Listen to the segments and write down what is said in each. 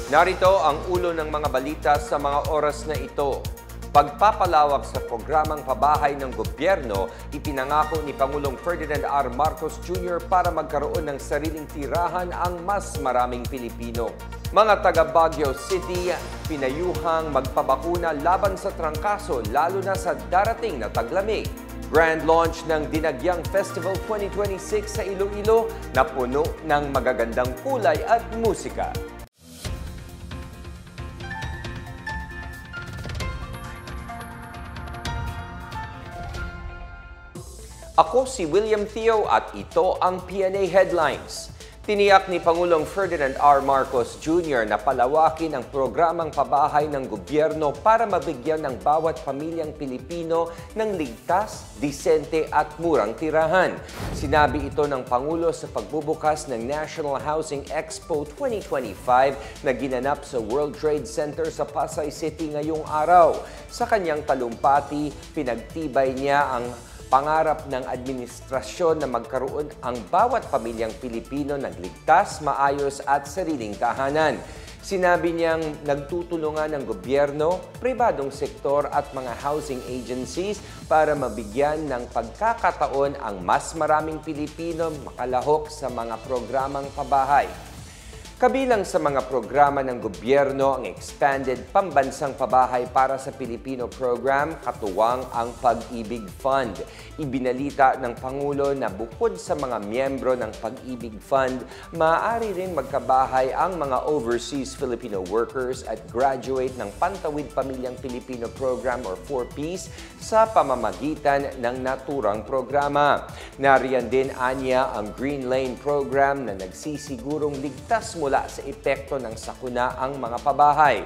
Narito ang ulo ng mga balita sa mga oras na ito. Pagpapalawak sa programang pabahay ng gobyerno, ipinangako ni Pangulong Ferdinand R. Marcos Jr. para magkaroon ng sariling tirahan ang mas maraming Pilipino. Mga taga Baguio City, pinayuhang magpabakuna laban sa trangkaso lalo na sa darating na taglamig. Grand launch ng Dinagyang Festival 2026 sa Iloilo na puno ng magagandang kulay at musika. Ako si William Theo at ito ang PNA Headlines. Tiniyak ni Pangulong Ferdinand R. Marcos Jr. na palawakin ang programang pabahay ng gobyerno para mabigyan ng bawat pamilyang Pilipino ng ligtas, disente at murang tirahan. Sinabi ito ng Pangulo sa pagbubukas ng National Housing Expo 2025 na ginanap sa World Trade Center sa Pasay City ngayong araw. Sa kanyang talumpati, pinagtibay niya ang pangarap ng administrasyon na magkaroon ang bawat pamilyang Pilipino ng ligtas, maayos at sariling tahanan. Sinabi niyang nagtutulungan ng gobyerno, pribadong sektor at mga housing agencies para mabigyan ng pagkakataon ang mas maraming Pilipino makalahok sa mga programang pabahay. Kabilang sa mga programa ng gobyerno ang Expanded Pambansang Pabahay para sa Pilipino Program, katuwang ang Pag-ibig Fund. Ibinalita ng Pangulo na bukod sa mga miyembro ng Pag-ibig Fund, maaari rin magkabahay ang mga overseas Filipino workers at graduate ng Pantawid Pamilyang Pilipino Program or 4Ps sa pamamagitan ng naturang programa. Nariyan din anya ang Green Lane Program na nagsisigurong ligtas mula sa epekto ng sakuna ang mga pabahay.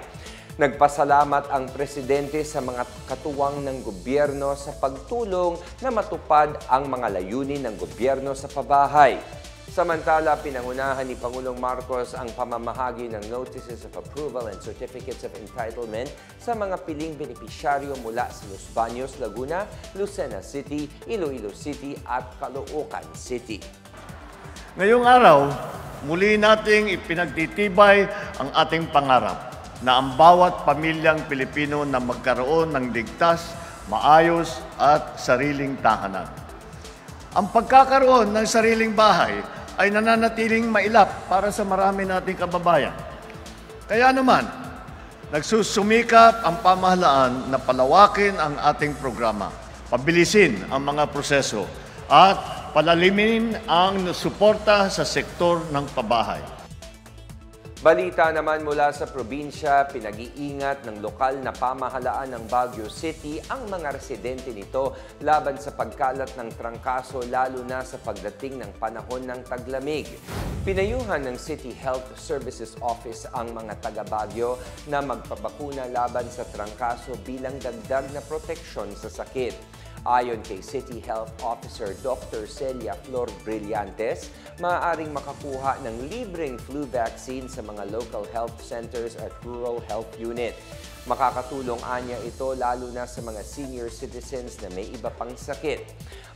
Nagpasalamat ang presidente sa mga katuwang ng gobyerno sa pagtulong na matupad ang mga layunin ng gobyerno sa pabahay. Samantala, pinangunahan ni Pangulong Marcos ang pamamahagi ng Notices of Approval and Certificates of Entitlement sa mga piling benepisyaryo mula sa Los Baños, Laguna, Lucena City, Iloilo City at Caloocan City. Ngayong araw, muli nating ipinagtitibay ang ating pangarap na ang bawat pamilyang Pilipino na magkaroon ng ligtas, maayos at sariling tahanan. Ang pagkakaroon ng sariling bahay ay nananatiling mailap para sa marami nating kababayan. Kaya naman, nagsusumikap ang pamahalaan na palawakin ang ating programa, pabilisin ang mga proseso at palalimin ang suporta sa sektor ng pabahay. Balita naman mula sa probinsya, pinag-iingat ng lokal na pamahalaan ng Baguio City ang mga residente nito laban sa pagkalat ng trangkaso lalo na sa pagdating ng panahon ng taglamig. Pinayuhan ng City Health Services Office ang mga taga Baguio na magpabakuna laban sa trangkaso bilang dagdag na proteksyon sa sakit. Ayon kay City Health Officer Dr. Celia Flor Brillantes, maaaring makakuha ng libreng flu vaccine sa mga local health centers at rural health unit. Makakatulong anya ito lalo na sa mga senior citizens na may iba pang sakit.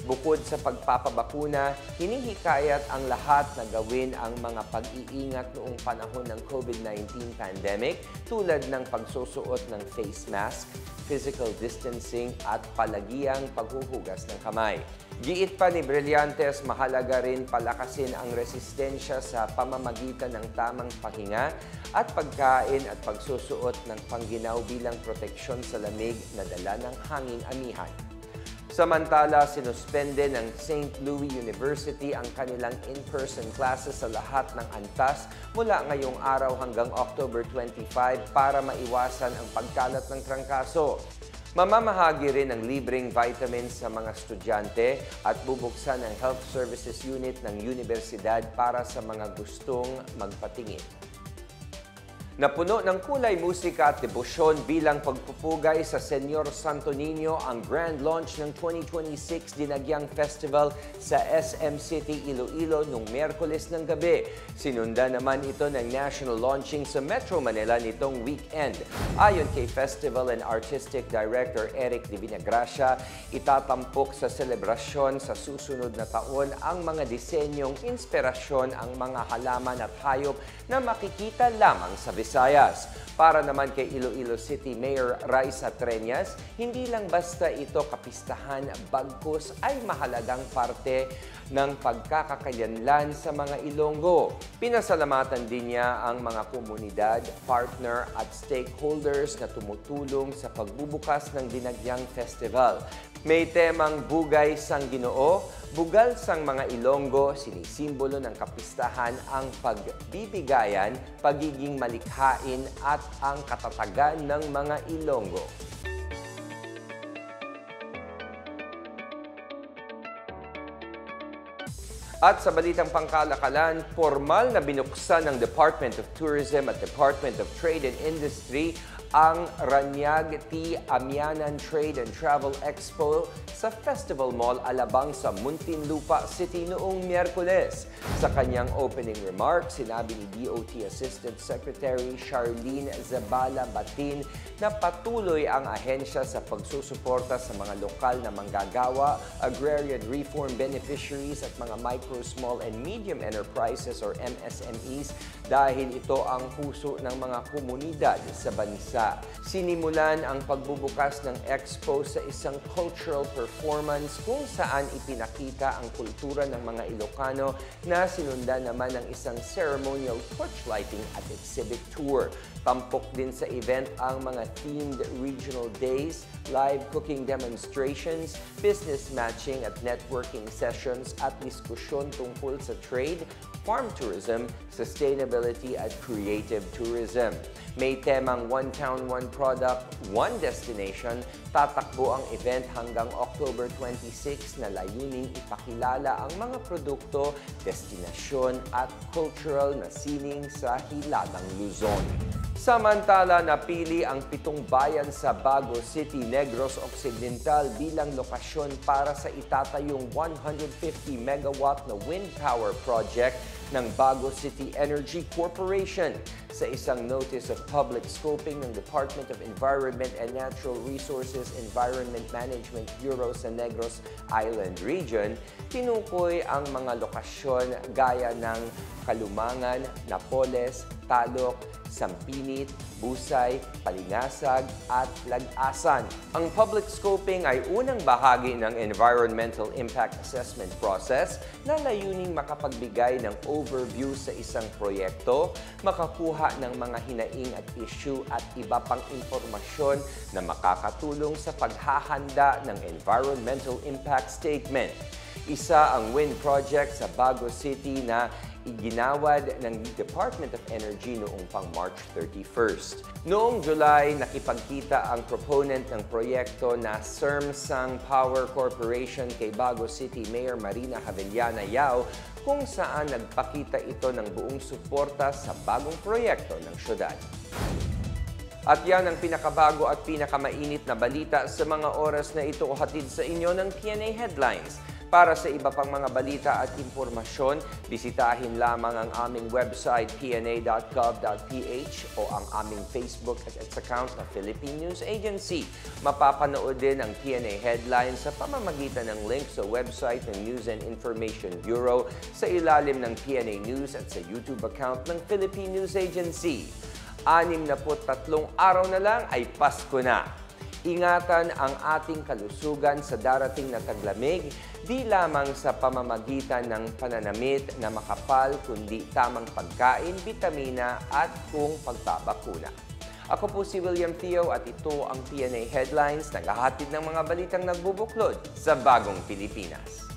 Bukod sa pagpapabakuna, hinihikayat ang lahat na gawin ang mga pag-iingat noong panahon ng COVID-19 pandemic tulad ng pagsusuot ng face mask, physical distancing at palagiang paghuhugas ng kamay. Giit pa ni Brillantes, mahalaga rin palakasin ang resistensya sa pamamagitan ng tamang pahinga at pagkain at pagsusuot ng pangginaw bilang proteksyon sa lamig na dala ng hanging amihan. Samantala, sinuspende ng St. Louis University ang kanilang in-person classes sa lahat ng antas mula ngayong araw hanggang October 25 para maiwasan ang pagkalat ng trangkaso. Mamamahagi rin ng libreng vitamins sa mga estudyante at bubuksan ang Health Services Unit ng Universidad para sa mga gustong magpatingin. Napuno ng kulay, musika at debosyon bilang pagpupugay sa Senyor Santo Niño ang grand launch ng 2026 Dinagyang Festival sa SM City, Iloilo noong Miyerkules ng gabi. Sinundan naman ito ng national launching sa Metro Manila nitong weekend. Ayon kay Festival and Artistic Director Eric de Vinagracia, itatampok sa selebrasyon sa susunod na taon ang mga disenyong inspirasyon ang mga halaman at hayop na makikita lamang sa Visayas. Para naman kay Iloilo City Mayor Raisa Treñas, hindi lang basta ito kapistahan, bagkus ay mahalagang parte ng pagkakakilanlan sa mga Ilonggo. Pinasalamatan din niya ang mga komunidad, partner at stakeholders na tumutulong sa pagbubukas ng Dinagyang Festival. May temang Bugay sang Ginoo, bugal sang mga Ilonggo, sinisimbolo ng kapistahan ang pagbibigayan, pagiging malikhain at ang katatagan ng mga Ilonggo. At sa balitang pangkalakalan, formal na binuksan ng Department of Tourism at Department of Trade and Industry ang Ranyag T. Amianan Trade and Travel Expo sa Festival Mall Alabang sa Muntinlupa City noong Miyerkules. Sa kanyang opening remarks, sinabi ni DOT Assistant Secretary Charlene Zabala Batin na patuloy ang ahensya sa pagsusuporta sa mga lokal na manggagawa, agrarian reform beneficiaries at mga micro, small and medium enterprises or MSMEs dahil ito ang puso ng mga komunidad sa bansa. Sinimulan ang pagbubukas ng expo sa isang cultural performance kung saan ipinakita ang kultura ng mga Ilocano na sinundan naman ng isang ceremonial torchlighting at exhibit tour. Tampok din sa event ang mga themed regional days, live cooking demonstrations, business matching at networking sessions at diskusyon tungkol sa trade, farm tourism, sustainability at creative tourism. May temang One Town, One Product, One Destination. Tatakbo ang event hanggang October 26 na layuning ipakilala ang mga produkto, destinasyon at cultural na sining sa Hilagang Luzon. Samantala, napili ang 7 bayan sa Bago City, Negros Occidental bilang lokasyon para sa itatayong 150 megawatt na wind power project ng Bago City Energy Corporation. Sa isang notice of public scoping ng Department of Environment and Natural Resources Environment Management Bureau sa Negros Island Region, tinukoy ang mga lokasyon gaya ng Kalumangan, Napoles, Talok, Sampinit, Busay, Palingasag at Lag-asan. Ang public scoping ay unang bahagi ng Environmental Impact Assessment process na layuning makapagbigay ng overview sa isang proyekto, makakuha ng mga hinaing at issue at iba pang impormasyon na makakatulong sa paghahanda ng Environmental Impact Statement. Isa ang wind project sa Bago City na iginawad ng Department of Energy noong pang March 31st. Noong July, nakipagkita ang proponent ng proyekto na Sermsang Power Corporation kay Bago City Mayor Marina Javellana Yao kung saan nagpakita ito ng buong suporta sa bagong proyekto ng syudad. At yan ang pinakabago at pinakamainit na balita sa mga oras na ito hatid sa inyo ng PNA Headlines. Para sa iba pang mga balita at impormasyon, bisitahin lamang ang aming website pna.gov.ph o ang aming Facebook at account na Philippine News Agency. Mapapanood din ang PNA Headlines sa pamamagitan ng link sa website ng News and Information Bureau, sa ilalim ng PNA News at sa YouTube account ng Philippine News Agency. 63 araw na lang ay Pasko na. Ingatan ang ating kalusugan sa darating na taglamig, di lamang sa pamamagitan ng pananamit na makapal kundi tamang pagkain, bitamina at kung pagbabakuna. Ako po si William Theo at ito ang PNA Headlines, naghahatid ng mga balitang nagbubuklod sa bagong Pilipinas.